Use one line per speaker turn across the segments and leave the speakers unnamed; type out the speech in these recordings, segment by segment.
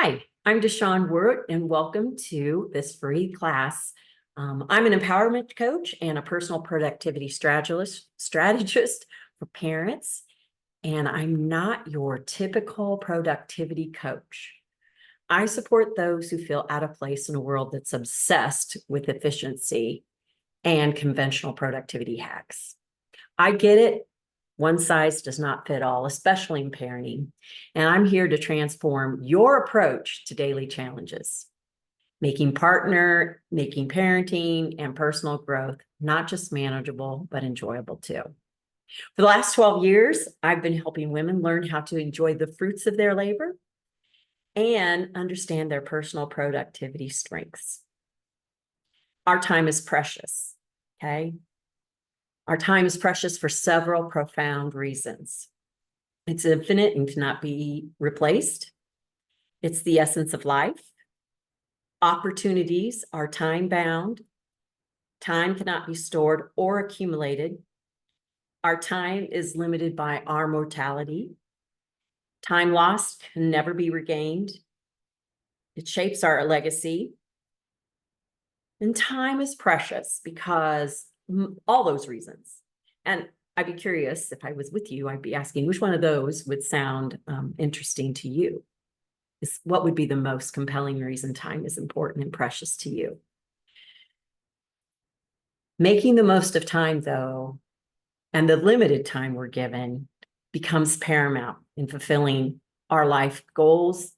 Hi, I'm DeShawn, and welcome to this free class. I'm an empowerment coach and a personal productivity strategist for parents, and I'm not your typical productivity coach. I support those who feel out of place in a world that's obsessed with efficiency and conventional productivity hacks. I get it. One size does not fit all, especially in parenting. And I'm here to transform your approach to daily challenges, making parenting and personal growth not just manageable, but enjoyable too. For the last 12 years, I've been helping women learn how to enjoy the fruits of their labor and understand their personal productivity strengths. Our time is precious, okay? Our time is precious for several profound reasons. It's infinite and cannot be replaced. It's the essence of life. Opportunities are time-bound. Time cannot be stored or accumulated. Our time is limited by our mortality. Time lost can never be regained. It shapes our legacy. And time is precious because all those reasons. And I'd be curious, if I was with you, I'd be asking which one of those would sound interesting to you. What would be the most compelling reason time is important and precious to you? Making the most of time, though, and the limited time we're given becomes paramount in fulfilling our life goals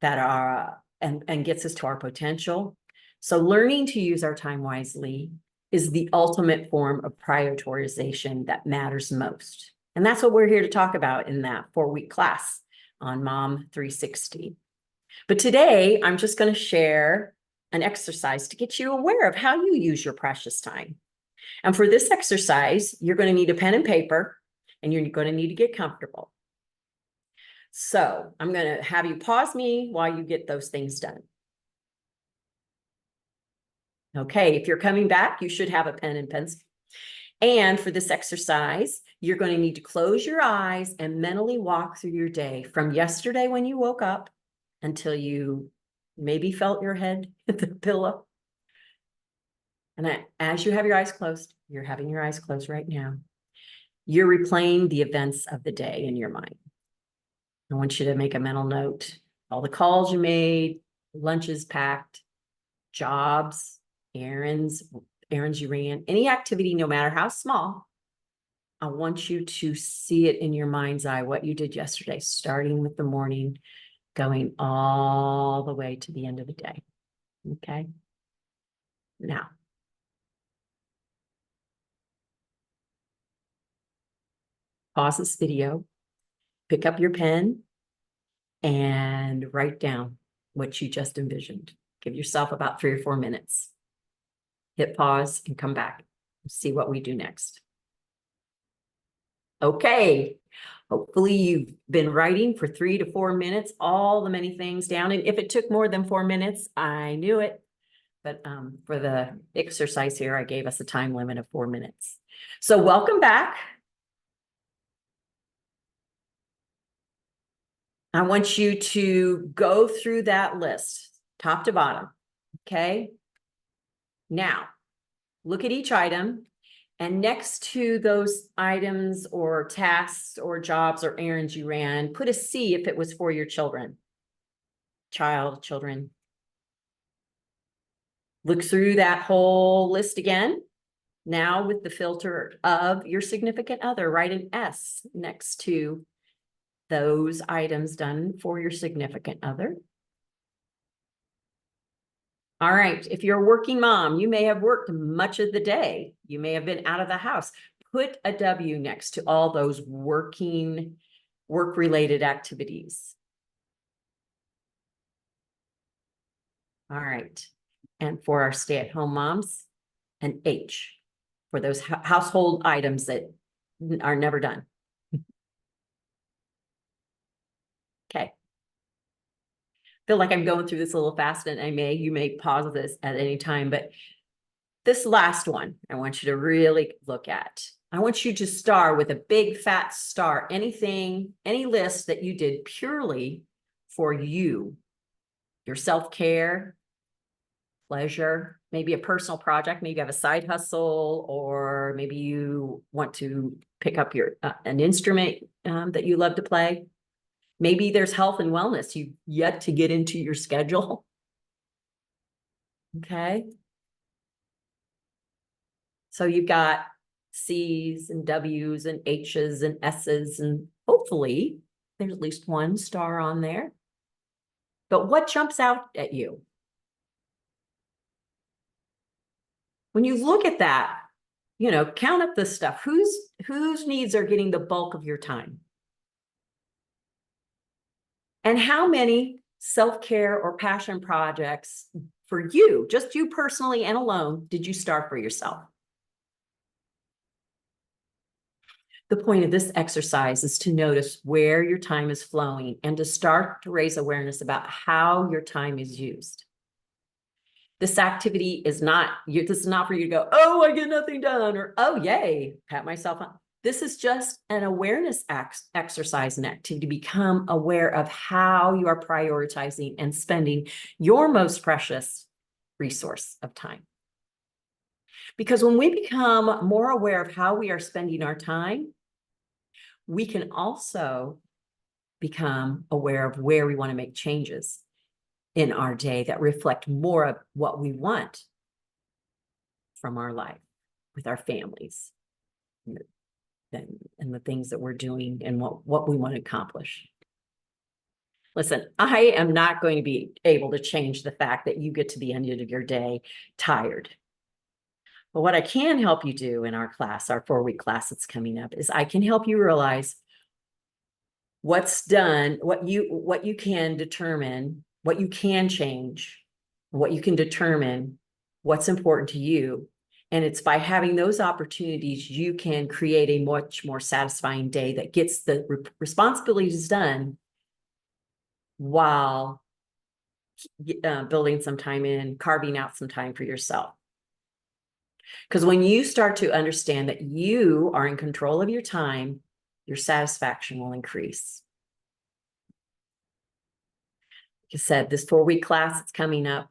that are and gets us to our potential. So learning to use our time wisely is the ultimate form of prioritization that matters most. And that's what we're here to talk about in that 4-week class on Mom 360. But today, I'm just going to share an exercise to get you aware of how you use your precious time. And for this exercise, you're going to need a pen and paper, and you're going to need to get comfortable. So I'm going to have you pause me while you get those things done. Okay, if you're coming back, you should have a pen and pencil. And for this exercise, you're going to need to close your eyes and mentally walk through your day from yesterday when you woke up until you maybe felt your head hit the pillow. And as you have your eyes closed, you're having your eyes closed right now, you're replaying the events of the day in your mind. I want you to make a mental note, all the calls you made, lunches packed, jobs, errands you ran, any activity, no matter how small. I want you to see it in your mind's eye, what you did yesterday, starting with the morning, going all the way to the end of the day. Okay. Now, pause this video, pick up your pen, and write down what you just envisioned. Give yourself about 3 or 4 minutes. Hit pause and come back. See what we do next. Okay. Hopefully you've been writing for 3 to 4 minutes, all the many things down. And if it took more than 4 minutes, I knew it. But for the exercise here, I gave us a time limit of 4 minutes. So welcome back. I want you to go through that list, top to bottom, okay? Now, look at each item, and next to those items or tasks or jobs or errands you ran, put a C if it was for your children. Children. Look through that whole list again. Now with the filter of your significant other, write an S next to those items done for your significant other. All right, if you're a working mom, you may have worked much of the day. You may have been out of the house. Put a W next to all those work-related activities. All right, and for our stay-at-home moms, an H for those household items that are never done. Okay. Feel like I'm going through this a little fast, and you may pause this at any time, but this last one, I want you to really look at. I want you to star with a big fat star, any list that you did purely for you your self-care, pleasure, maybe a personal project, maybe you have a side hustle, or maybe you want to pick up your an instrument that you love to play. Maybe there's health and wellness you've yet to get into your schedule. Okay. So you've got C's and W's and H's and S's, and hopefully there's at least one star on there. But what jumps out at you? When you look at that, you know, count up the stuff. Whose needs are getting the bulk of your time? And how many self-care or passion projects for you, just you personally and alone, did you start for yourself? The point of this exercise is to notice where your time is flowing and to start to raise awareness about how your time is used. This activity is not, this is not for you to go, oh, I get nothing done, or oh, yay, pat myself on. This is just an awareness exercise and activity to become aware of how you are prioritizing and spending your most precious resource of time. Because when we become more aware of how we are spending our time, we can also become aware of where we want to make changes in our day that reflect more of what we want from our life with our families and the things that we're doing and what we want to accomplish. Listen, I am not going to be able to change the fact that you get to the end of your day tired. But what I can help you do in our class, our 4-week class that's coming up, is I can help you realize what's done, what you can determine, what you can change, what you can determine, what's important to you. And it's by having those opportunities, you can create a much more satisfying day that gets the responsibilities done while building some time in, carving out some time for yourself. Because when you start to understand that you are in control of your time, your satisfaction will increase. Like I said, this 4-week class that's coming up,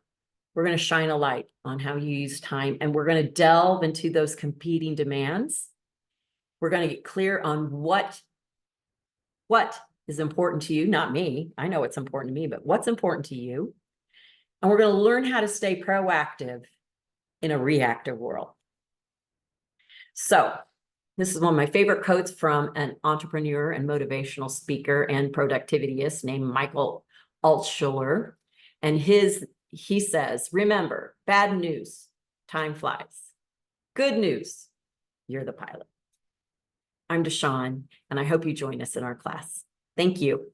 we're going to shine a light on how you use time, and we're going to delve into those competing demands. We're going to get clear on what is important to you, not me. I know what's important to me, but what's important to you. And we're going to learn how to stay proactive in a reactive world. So this is one of my favorite quotes from an entrepreneur and motivational speaker and productivityist named Michael Altshuler. And he says, remember, bad news, time flies. Good news, you're the pilot. I'm DeShawn, and I hope you join us in our class. Thank you.